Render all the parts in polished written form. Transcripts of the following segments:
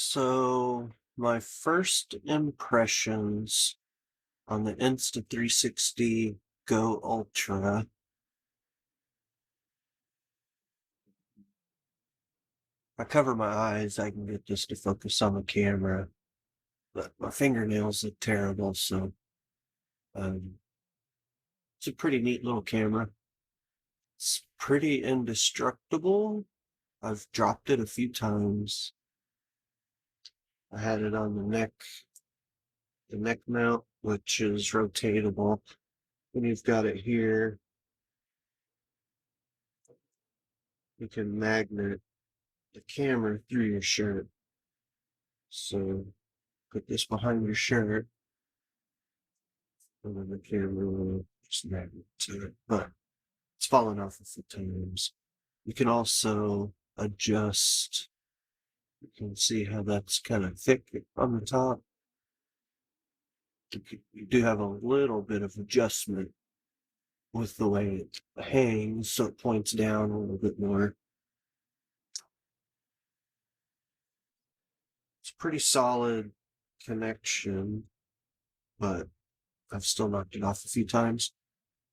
So, my first impressions on the Insta 360 Go Ultra, I cover my eyes, I can get this to focus on the camera, but my fingernails look terrible, so um, it's a pretty neat little camera. It's pretty indestructible. I've dropped it a few times. I had it on the neck mount, which is rotatable. When you've got it here, you can magnet the camera through your shirt. So put this behind your shirt, and then the camera will just magnet to it. But it's fallen off a few times. You can also adjust. You can see how that's kind of thick on the top. You do have a little bit of adjustment with the way it hangs, so it points down a little bit more. It's a pretty solid connection, but I've still knocked it off a few times.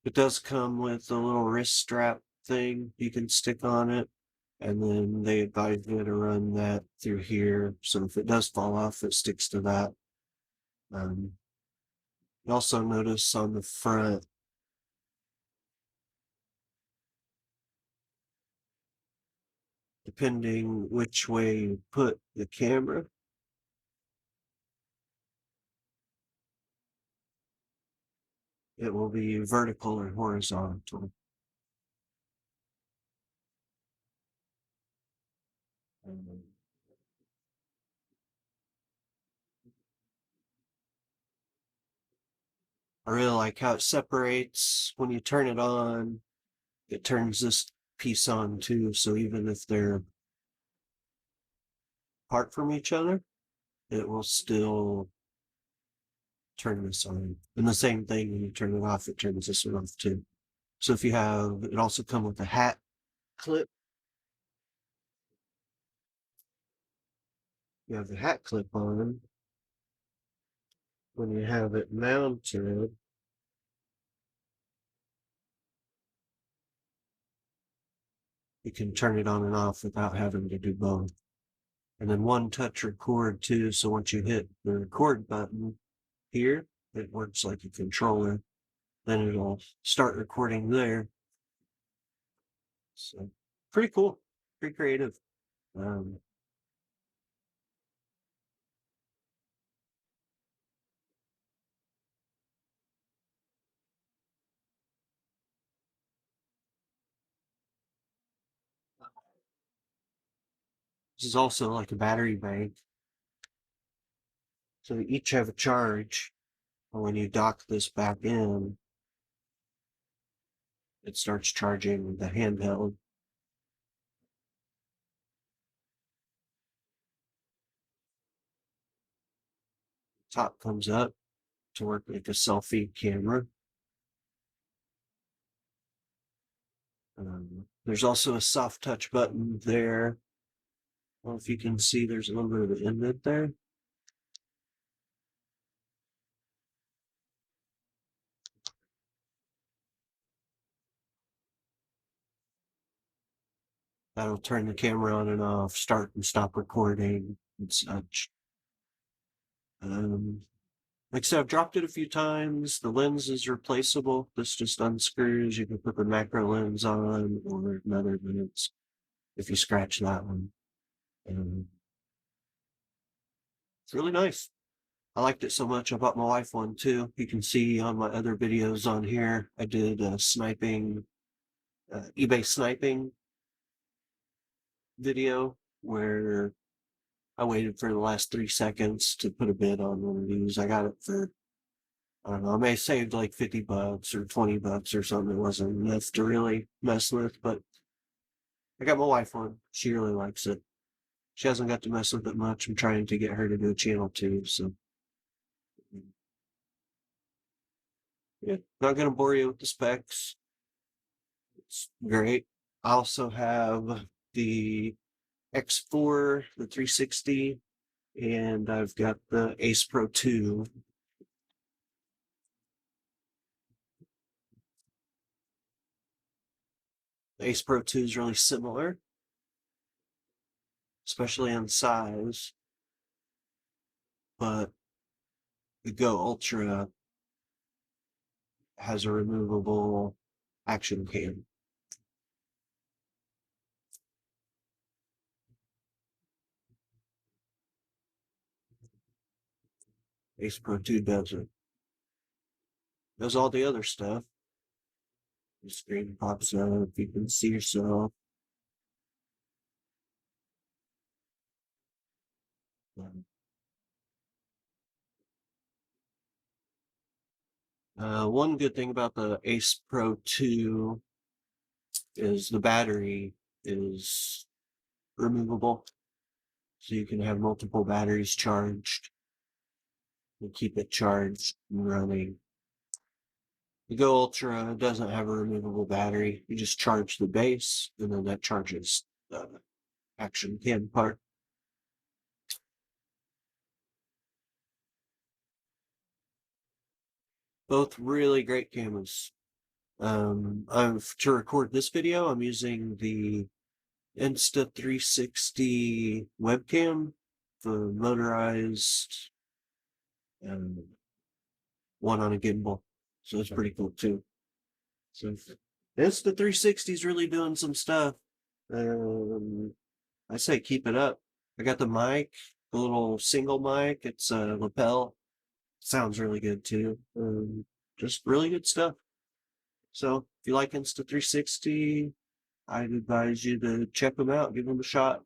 It does come with a little wrist strap thing you can stick on it, and then they advise you to run that through here. So if it does fall off, it sticks to that. Um, you also notice on the front, depending which way you put the camera, it will be vertical or horizontal. Um, I really like how it separates when you turn it on. It turns this piece on too, so even if they're apart from each other, it will still turn this on. And the same thing when you turn it off, it turns this one off too. So if you have, it also comes with a hat clip. You have the hat clip on. When you have it mounted, you can turn it on and off without having to do both. And then one touch record too. So once you hit the record button here, it works like a controller. Then it'll start recording there. So pretty cool, pretty creative. Um, this is also like a battery bank. So they each have a charge. And when you dock this back in, it starts charging the handheld. Top comes up to work like a selfie camera. There's also a soft touch button there. I don't know if you can see, there's a little bit of an indent there. That'll turn the camera on and off, start and stop recording and such. Um, like I said, I've dropped it a few times. The lens is replaceable. This just unscrews. You can put the macro lens on or another lens if you scratch that one. Um, it's really nice. I liked it so much, I bought my wife one too. You can see on my other videos on here, I did a sniping, eBay sniping video where I waited for the last 3 seconds to put a bid on one of these. I got it for, I don't know, I may have saved like 50 bucks or 20 bucks or something. It wasn't enough to really mess with, but I got my wife one. She really likes it. She hasn't got to mess with it much. I'm trying to get her to do a channel too, so yeah, not gonna bore you with the specs. It's great. I also have the X4, the 360. and I've got the Ace Pro 2. The Ace Pro 2 is really similar, especially in size, but the Go Ultra has a removable action cam. Ace Pro 2 doesn't. Does all the other stuff. The screen pops up, you can see yourself. One good thing about the Ace Pro 2 is the battery is removable, so you can have multiple batteries charged and keep it charged and running. The Go Ultra doesn't have a removable battery. You just charge the base, and then that charges the action cam part. Both really great cameras. To record this video, I'm using the Insta 360 webcam, the motorized um, one on a gimbal. So it's pretty cool too. So Insta 360 is really doing some stuff. Um, I say keep it up. I got the mic, the little single mic. It's a lapel. Sounds really good too. Just really good stuff. So if you like Insta 360, I'd advise you to check them out, give them a shot.